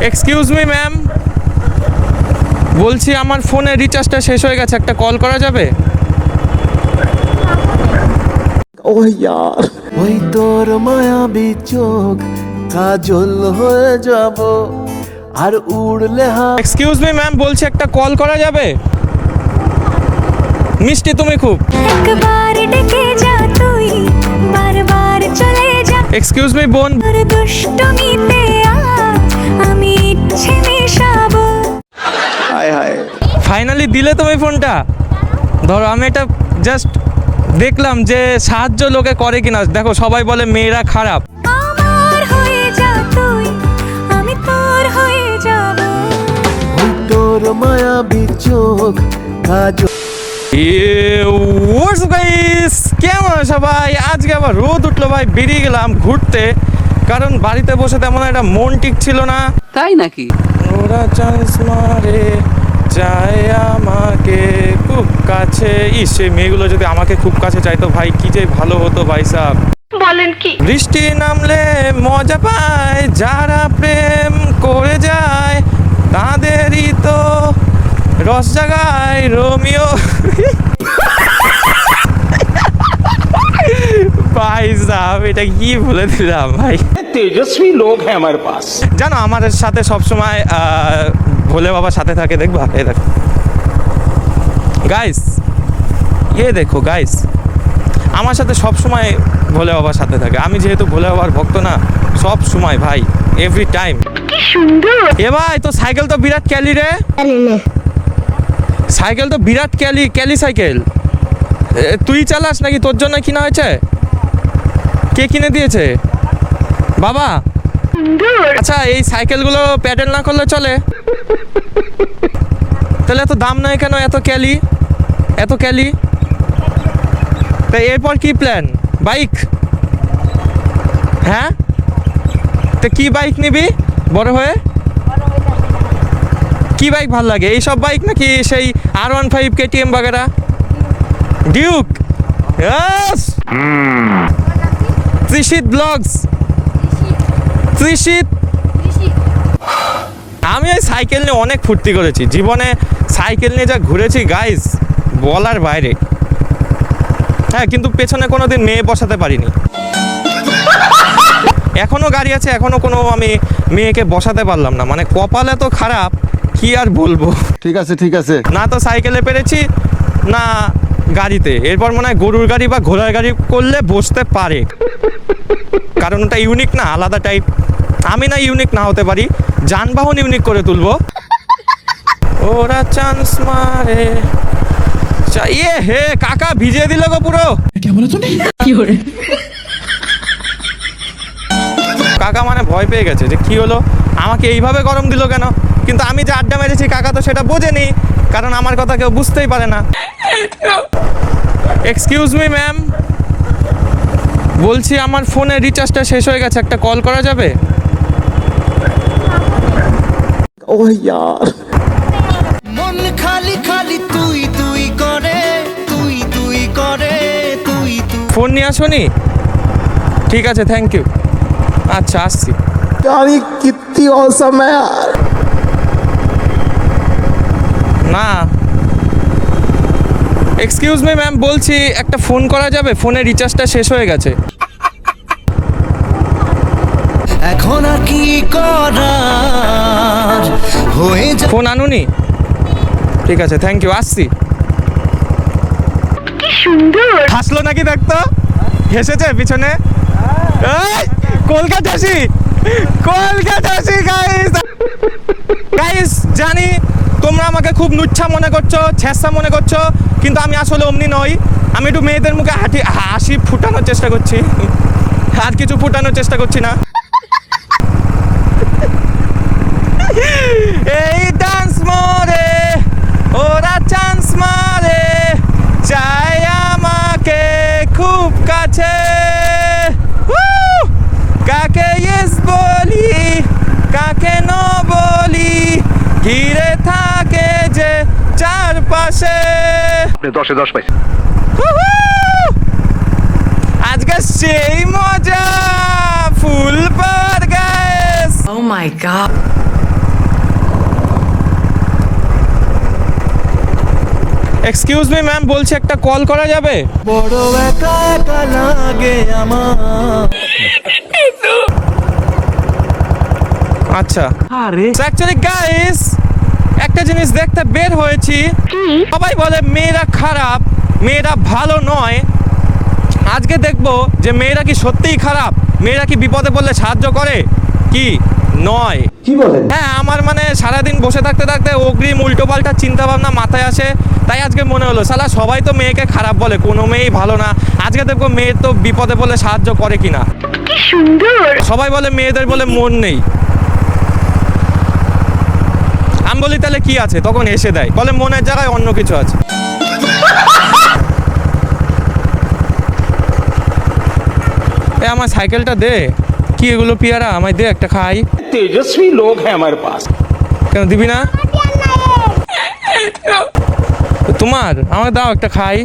Excuse me ma'am, বলছি আমার ফোনে রিচার্জটা শেষ হয়ে গেছে, একটা কল করা যাবে? ওহ ইয়ার, ওই তোর মায়াবী চোখ কাজল হয়ে যাব আর উড়লে এক্সকিউজ মি ম্যাম, বলছি একটা কল করা যাবে? মিষ্টি তুমি খুব। একবার ডেকে যা তুই, বারবার চলে যা। এক্সকিউজ মি বোন, তোর দুষ্টমিতে আমি ইচ্ছে মেশাবো। হায় হায়। ফাইনালি দিলে তুমি ফোনটা। ধরো আমি এটা জাস্ট দেখলাম যে সাহায্য লোকে করে কিনা। দেখো সবাই বলে মেয়েরা খারাপ। আমার হয়ে যা তুই, আমি তোর হয়ে যাব। ওই তোর মায়াবী চোখ কাজল। গাইস, কেমন সবাই? আজকে আবার রোদ উঠলো ভাই, বেরিয়ে গেলাম ঘুরতে, কারণ বাড়িতে বসে তেমন একটা মন টিকছিল না। তাই নাকি? ওরা চান্স মারে চায় আমাকে খুব কাছে। সে মেয়েগুলো যদি আমাকে খুব কাছে চাইতো ভাই, কি যে ভালো হতো ভাই সাহেব। বলেন কি? বৃষ্টি নামলে মজা পায় যারা প্রেম করে যায়, তাদেরই তো রস জাগায় রোমিও। ভাই সাহেব, এটা কি বলে দিলাম ভাই। तेजस्वी लोग हैं हमारे पास। জানো আমার সাথে সবসময় ভোলে বাবার সাথে থাকে, দেখবা এই দেখো গাইস, দেখো গাইস, আমার সাথে সবসময় ভোলে বাবার সাথে থাকে। আমি যেহেতু ভোলে বাবার ভক্ত না, সব সময় ভাই, এভরি টাইম। কি সুন্দর। এ ভাই, তো সাইকেল তো বিরাট ক্যালি রে। সাইকেল তো বিরাট ক্যালি, ক্যালি সাইকেল। তুই চালাস নাকি তোর জন্য কিনা হয়েছে? কে কিনে দিয়েছে? বাবা। আচ্ছা, এই সাইকেলগুলো প্যাডেল না করলে চলে? তাহলে এত দাম নয় কেন? এত ক্যালি, এত ক্যালি। তাই এরপর কি প্ল্যান? বাইক? হ্যাঁ, তো কি বাইক নিবি বড় হয়ে? কি বাইক ভাল লাগে? এইসব বাইক নাকি সেই R15 KTM বাগেরা? Duke? Yes. Trishit blogs, Trishit. আমি ওই সাইকেল নিয়ে অনেক ফুর্তি করেছি জীবনে। সাইকেল নিয়ে যা ঘুরেছি গাইস, বলার বাইরে। হ্যাঁ, কিন্তু পেছনে কোনোদিন মেয়ে বসাতে পারিনি। এখনো গাড়ি আছে, এখনো কোনো আমি মেয়েকে বসাতে পারলাম না। মানে কপাল এত খারাপ, কি আর বলবো। ঠিক আছে ঠিক আছে। না তো সাইকেলে পেরেছি, না গাড়িতে। এরপর মনে হয় গরুর গাড়ি বা ঘোড়ার গাড়ি করলে বসতে পারে, কারণ ওটা ইউনিক না, আলাদা টাইপ। আমি না ইউনিক না হতে পারি, যানবাহন ইউনিক করে তুলবো। ওরা চান্স মারে। হে কাকা ভিজিয়ে দিল গো পুরো। কাকা মানে ভয় পেয়ে গেছে যে কি হলো, আমাকে এইভাবে গরম দিল কেন। কিন্তু আমি যে আড্ডা মেরেছি কাকা তো সেটা বোঝেনি, কারণ আমার কথা কেউ বুঝতেই পারে না। এক্সকিউজ মি ম্যাম, বলছি আমার ফোনে রিচার্জটা শেষ হয়ে গেছে, একটা কল করা যাবে? ওহ ইয়ার। মন খালি খালি তুই তুই করে, তুই তুই করে, তুই তুই। ফোন নিয়ে আসোনি? ঠিক আছে, থ্যাংক ইউ। আচ্ছা, আসছি। यार ये कितनी औसम है यार। না, এক্সকিউজ মি ম্যাম, বলছি একটা ফোন করা যাবে? ফোনে রিচার্জটা শেষ হয়ে গেছে। এখন আর কি করার হয়ে যা। ফোন আনুনি? ঠিক আছে, থ্যাংক ইউ, আসছি। কি সুন্দর। হাসলো নাকি দেখতো? হেসেছে পিছনে। এই, কলকাতাসি, কলকাতাসি গাইস। গাইস, জানি তোমরা আমাকে খুব নুচ্ছা মনে করছো, ছেঁচা মনে করছো, কিন্তু আমি আসলে অমনি নই। আমি একটু মেয়েদের মুখে হাসি ফুটানোর চেষ্টা করছি, আর কিছু ফুটানোর চেষ্টা করছি না। এই ডান্স মোরে ওরা চান্স মারে চাই আমাকে খুব কাছে। কাকে ইয়েস বলি, কাকে নো বলি, ঘিরে থাকে যে চারপাশে। 10-এ 10 পাইছে। আজকে সেই মজা, full power gas. Oh my god. Excuse me ma'am, বলছি একটা কল করা যাবে? বড় একা একা লাগে আমার। আচ্ছা, আরে অ্যাকচুয়ালি গাইস একটা জিনিস দেখতে বের হয়েছি। সবাই বলে মেয়েরা খারাপ, মেয়েরা ভালো নয়। আজকে দেখবো যে মেয়েরা কি সত্যিই খারাপ, মেয়েরা কি বিপদে পড়লে সাহায্য করে কি নয়। কি বলেন? হ্যাঁ, আমার মানে সারাদিন বসে থাকতে থাকতে অগ্রিম উল্টোপাল্টা চিন্তা ভাবনা মাথায় আসে। তাই আজকে মনে হলো শালা সবাই তো মেয়েকে খারাপ বলে, কোনো মেয়েই ভালো না। আজকে দেখবো মেয়ের তো বিপদে পড়লে সাহায্য করে কিনা। সবাই বলে মেয়েদের বলে মন নেই। আমি বলি তাহলে কি আছে, তখন এসে দেয়, বলে মনের জায়গায় অন্য কিছু আছে। এ আমার সাইকেলটা দে। কি এগুলো পিয়ারা, আমায় দে একটা খাই। तेजस्वी लोग हैं हमारे पास। কেন দিবি না? তোমার আমার দাও একটা খাই,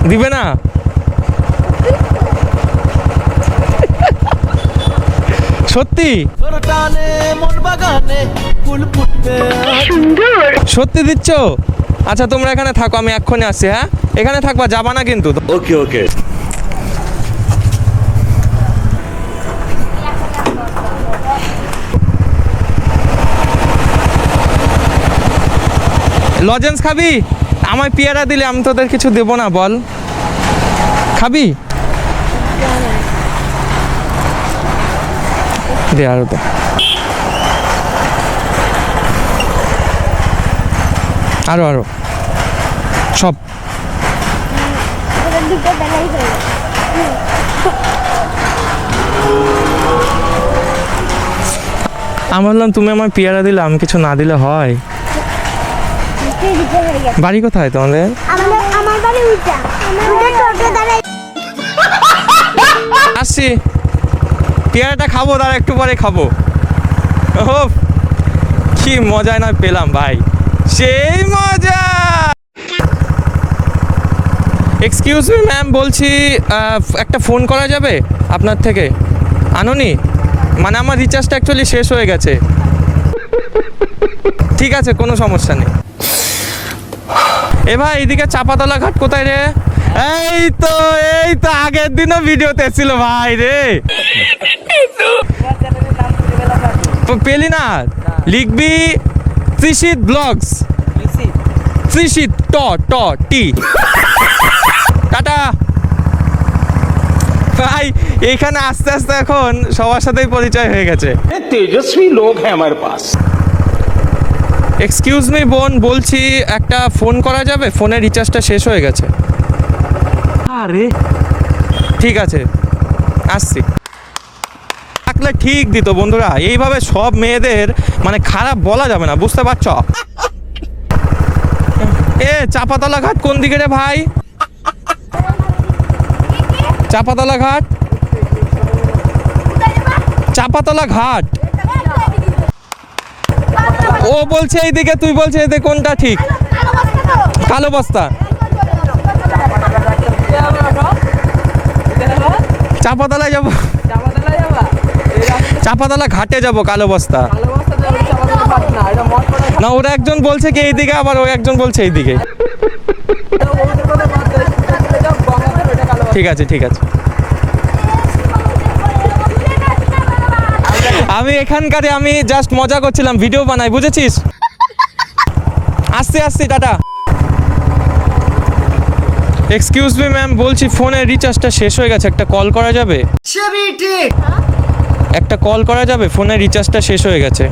দিবে না? সত্যি তোর টানে মন বাগানে ফুল ফুটবে সত্যি দিচ্ছ? আচ্ছা তোমরা এখানে থাকো, আমি এক্ষুনি আসছি। হ্যাঁ, এখানে থাকবা, যাবা না কিন্তু। Okay okay. লজেন্স খাবি? আমায় পেয়ারা দিলে আমি তোদের কিছু দেবো না, বল খাবি? দে আরো দে। আরো আরো সব। আমি বললাম তুমি আমার পেয়ারা দিলে, আমি কিছু না দিলে হয়? বাড়ি কোথায় তোমাদের? আমার বাড়ি উঠা আমাদের টোটো দাঁড়াই আসছি, পেয়ারাটা খাবো, তার একটু পরে খাবো। ও কি মজা না পেলাম ভাই, সেই মজা। এক্সকিউজ মি ম্যাম, বলছি একটা ফোন করা যাবে আপনার থেকে? আনোনি? মানে আমার রিচার্জটা অ্যাকচুয়ালি শেষ হয়ে গেছে। ঠিক আছে, কোনো সমস্যা নেই। এ ভাই, এদিকে চাপাতলা ঘাট কোথায় রে? এই তো আগের দিনও ভিডিওতে এসেছিল ভাই রে। পেলি না? লিখবি ত্রিশিত ব্লগস, ত্রিশিত টি। টাটা ভাই। এইখানে আস্তে আস্তে এখন সবার সাথেই পরিচয় হয়ে গেছে। तेजस्वी लोग हैं हमारे पास। এক্সকিউজ মি বোন, বলছি একটা ফোন করা যাবে? ফোনের রিচার্জটা শেষ হয়ে গেছে। আরে ঠিক আছে, আসছি। থাকলে ঠিক দিত বন্ধুরা, এইভাবে সব মেয়েদের মানে খারাপ বলা যাবে না, বুঝতে পারছ? এ চাপাতলা ঘাট কোন দিকে রে ভাই? চাপাতলা ঘাট, চাপাতলা ঘাট। ও বলছে এইদিকে, তুই বলছে এদিকে, কোনটা ঠিক? কালো বস্তা। চাপাতলায় যাবো, চাপাতলা ঘাটে যাব, কালো বস্তা না। ওরা একজন বলছে কি এইদিকে, আবার ও একজন বলছে এইদিকে। ঠিক আছে ঠিক আছে, আমি এখানকারে, আমি জাস্ট মজা করছিলাম, ভিডিও বানাই, বুঝেছিস? আসছি টাটা। এক্সকিউজ মি ম্যাম, বলছি ফোনের রিচার্জটা শেষ হয়ে গেছে, একটা কল করা যাবে? সবই ঠিক। একটা কল করা যাবে? ফোনের রিচার্জটা শেষ হয়ে গেছে।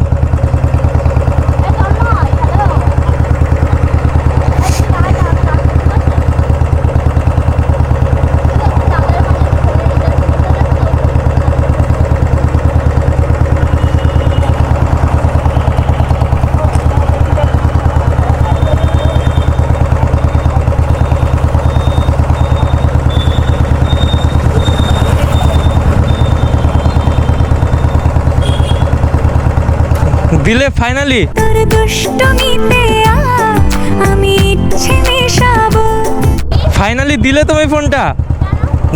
দিলে ফাইনালি? তোর দুষ্টমিতে আজ আমি ইচ্ছে মেশাবো। ফাইনালি দিলে তুমি ফোনটা?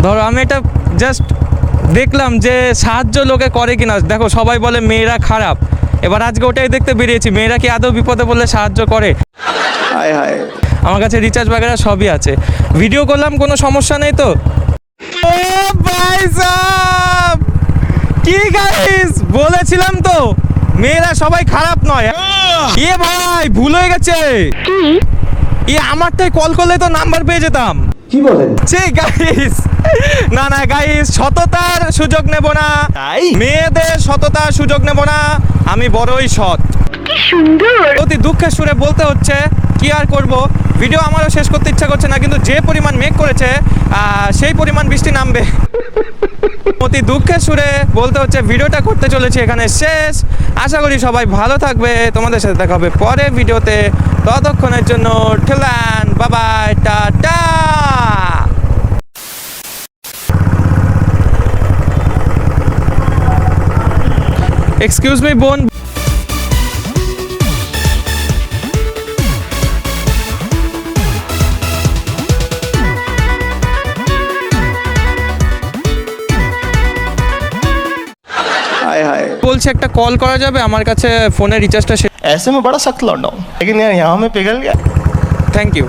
ধরো আমি এটা জাস্ট দেখলাম যে সাহায্য লোকে করে কিনা। দেখো সবাই বলে মেয়েরা খারাপ, এবার আজকে ওটাই দেখতে বেরিয়েছি, মেয়েরা কি আদৌ বিপদে পড়লে সাহায্য করে? हाय हाय আমার কাছে রিচার্জ বাগেরা সবই আছে। ভিডিও করলাম, কোনো সমস্যা নেই তো? ও ভাই সাব, কি গাইস, বলেছিলাম তো মেয়েরা সবাই খারাপ নয়। এ ভাই ভুল হয়ে গেছে, আমারটাই কল করলে তো নাম্বার পেয়ে যেতাম। কি বলেন? গাইস, না না গাইস, সততার সুযোগ নেব না, মেয়েদের সততার সুযোগ নেব না, আমি বড়ই সৎ। কি সুন্দর, অতি দুঃখের সুরে বলতে হচ্ছে, কি আর করব, ভিডিও আমারও শেষ করতে ইচ্ছা করছে না, কিন্তু যে পরিমাণ মেঘ করেছে সেই পরিমাণ বৃষ্টি নামবে। অতি দুঃখের সুরে বলতে হচ্ছে, ভিডিওটা করতে চলেছে এখানে শেষ। আশা করি সবাই ভালো থাকবে, তোমাদের সাথে দেখা হবে পরের ভিডিওতে। ততক্ষণের জন্য ঠেলান, বাবাই, টাটা। এক্সকিউজ মি বোন, हाय हाय, বলছে একটা কল করা যাবে? আমার কাছে ফোনের রিচার্জটা শেষ। ऐसे में बड़ा सख्त लौंडा हूं, लेकिन यार यहाँ में पिघल गया। Thank you.